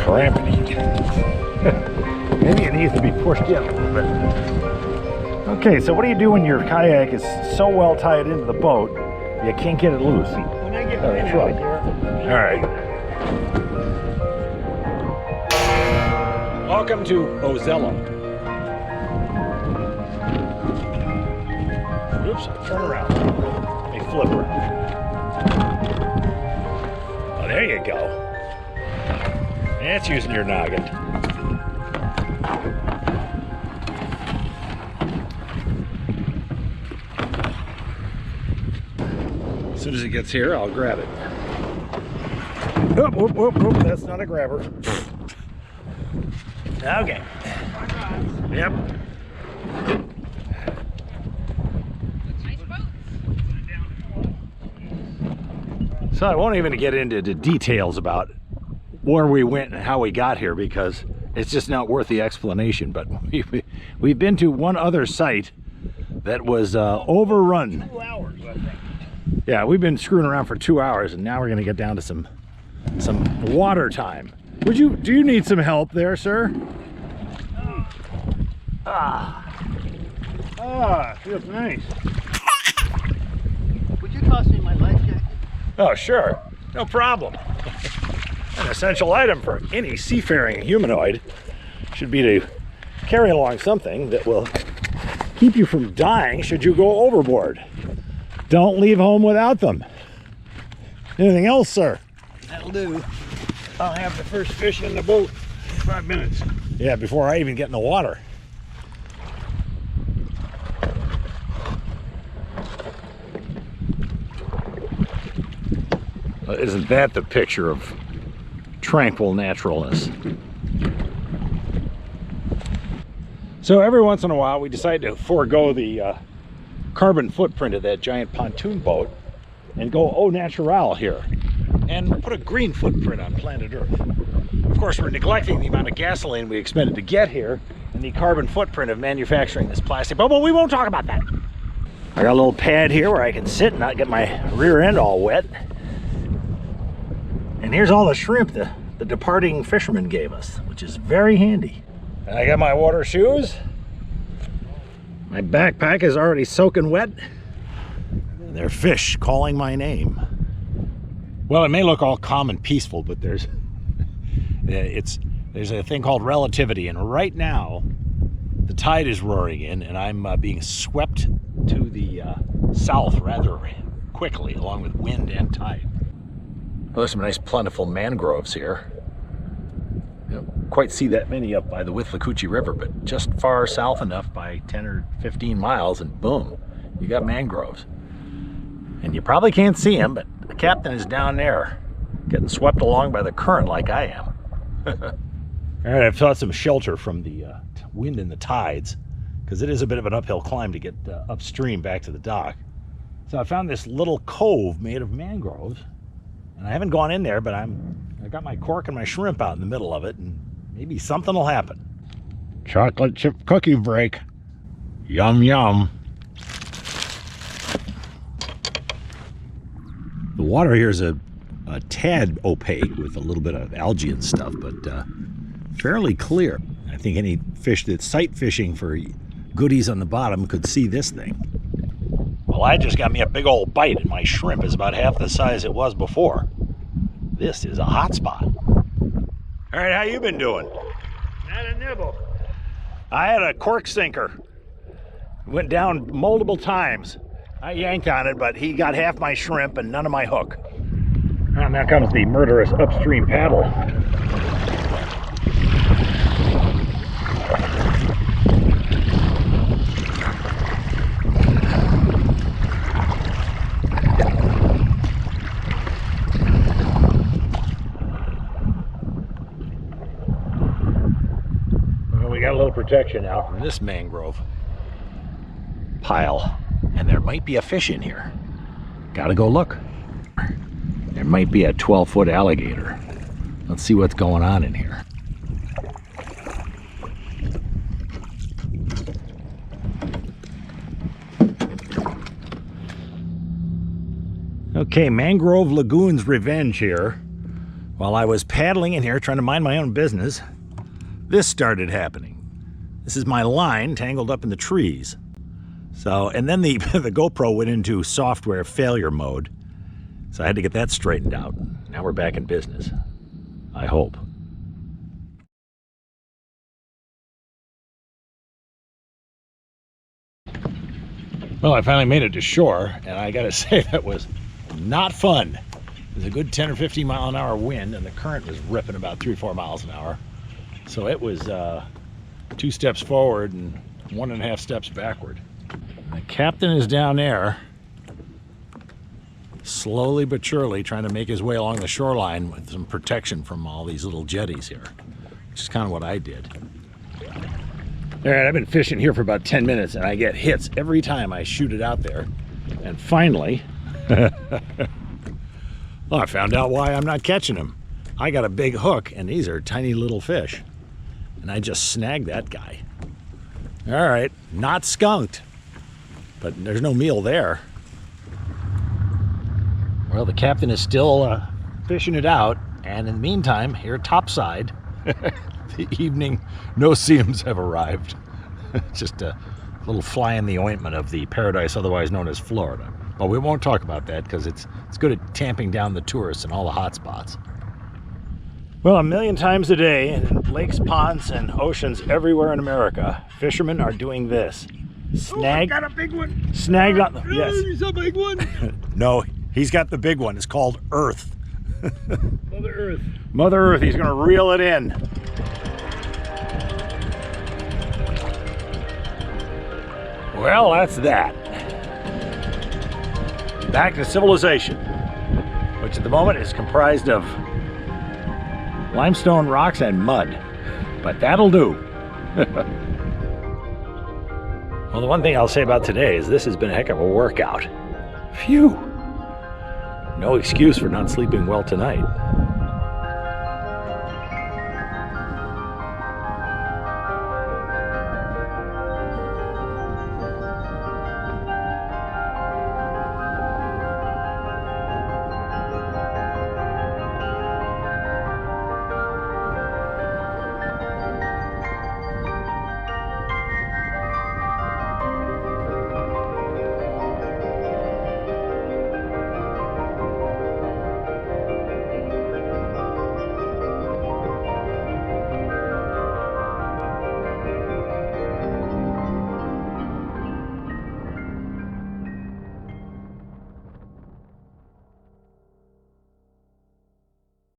cramping. Maybe it needs to be pushed in a little bit. Okay, so what do you do when your kayak is so well tied into the boat you can't get it loose? When I get wind out right. there. All right. Welcome to Ozello. Oops, turn around. Let me flip around. Oh, there you go. That's using your noggin. As soon as it gets here, I'll grab it. Whoop, whoop, whoop, whoop. That's not a grabber. Okay. Yep. So I won't even get into the details about where we went and how we got here because it's just not worth the explanation. But we've been to one other site that was overrun. 2 hours, I think. Yeah, we've been screwing around for 2 hours, and now we're gonna get down to some water time. Do you need some help there, sir? Feels nice. Would you toss me my life jacket? Oh, sure, no problem. An essential item for any seafaring humanoid should be to carry along something that will keep you from dying should you go overboard. Don't leave home without them. Anything else, sir? That'll do. I'll have the first fish in the boat in 5 minutes. Yeah, before I even get in the water. Isn't that the picture of tranquil naturalness? So every once in a while we decide to forego the carbon footprint of that giant pontoon boat and go au natural here and put a green footprint on planet Earth. Of course, we're neglecting the amount of gasoline we expended to get here and the carbon footprint of manufacturing this plastic boat, but we won't talk about that. I got a little pad here where I can sit and not get my rear end all wet. And here's all the shrimp the departing fisherman gave us, which is very handy. And I got my water shoes. My backpack is already soaking wet. And there are fish calling my name. Well, it may look all calm and peaceful, but there's a thing called relativity, and right now the tide is roaring in, and I'm being swept to the south rather quickly, along with wind and tide. Well, there's some nice plentiful mangroves here. You don't quite see that many up by the Withlacoochee River, but just far south enough by 10 or 15 miles and boom, you got mangroves. And you probably can't see him, but the captain is down there getting swept along by the current like I am. All right, I've sought some shelter from the wind and the tides because it is a bit of an uphill climb to get upstream back to the dock. So I found this little cove made of mangroves. And I haven't gone in there, but I got my cork and my shrimp out in the middle of it, and maybe something will happen. Chocolate chip cookie break. Yum, yum. The water here is a tad opaque with a little bit of algae and stuff, but fairly clear. I think any fish that's sight fishing for goodies on the bottom could see this thing. Well, I just got me a big old bite, and my shrimp is about half the size it was before. This is a hot spot. All right, how you been doing? Not a nibble. I had a cork sinker. Went down multiple times. I yanked on it, but he got half my shrimp and none of my hook. And now comes the murderous upstream paddle. Got a little protection now from this mangrove pile, and there might be a fish in here. Gotta go look. There might be a 12-foot alligator. Let's see what's going on in here. Okay, Mangrove Lagoon's revenge here. While I was paddling in here trying to mind my own business, this started happening. This is my line tangled up in the trees. So, and then the GoPro went into software failure mode. So I had to get that straightened out. Now we're back in business. I hope. Well, I finally made it to shore, and I gotta say that was not fun. It was a good 10 or 15 mile an hour wind, and the current was ripping about 3 or 4 miles an hour. So it was 2 steps forward and 1.5 steps backward. The captain is down there, slowly but surely trying to make his way along the shoreline with some protection from all these little jetties here, which is kind of what I did. All right, I've been fishing here for about 10 minutes and I get hits every time I shoot it out there. And finally, well, I found out why I'm not catching them. I got a big hook and these are tiny little fish. And I just snagged that guy. All right, not skunked, but there's no meal there. Well, the captain is still fishing it out. And in the meantime, here topside, the evening no-see-ums have arrived. Just a little fly in the ointment of the paradise otherwise known as Florida. But we won't talk about that because it's good at tamping down the tourists and all the hot spots. Well, 1,000,000 times a day in lakes, ponds, and oceans everywhere in America, fishermen are doing this. Snag. Oh, I got a big one. Snagged on. Yes. He's a big one. No, he's got the big one. It's called Earth. Mother Earth. Mother Earth, he's gonna reel it in. Well, that's that. Back to civilization, which at the moment is comprised of limestone rocks and mud, but that'll do. Well, the one thing I'll say about today is this has been a heck of a workout. Phew. No excuse for not sleeping well tonight.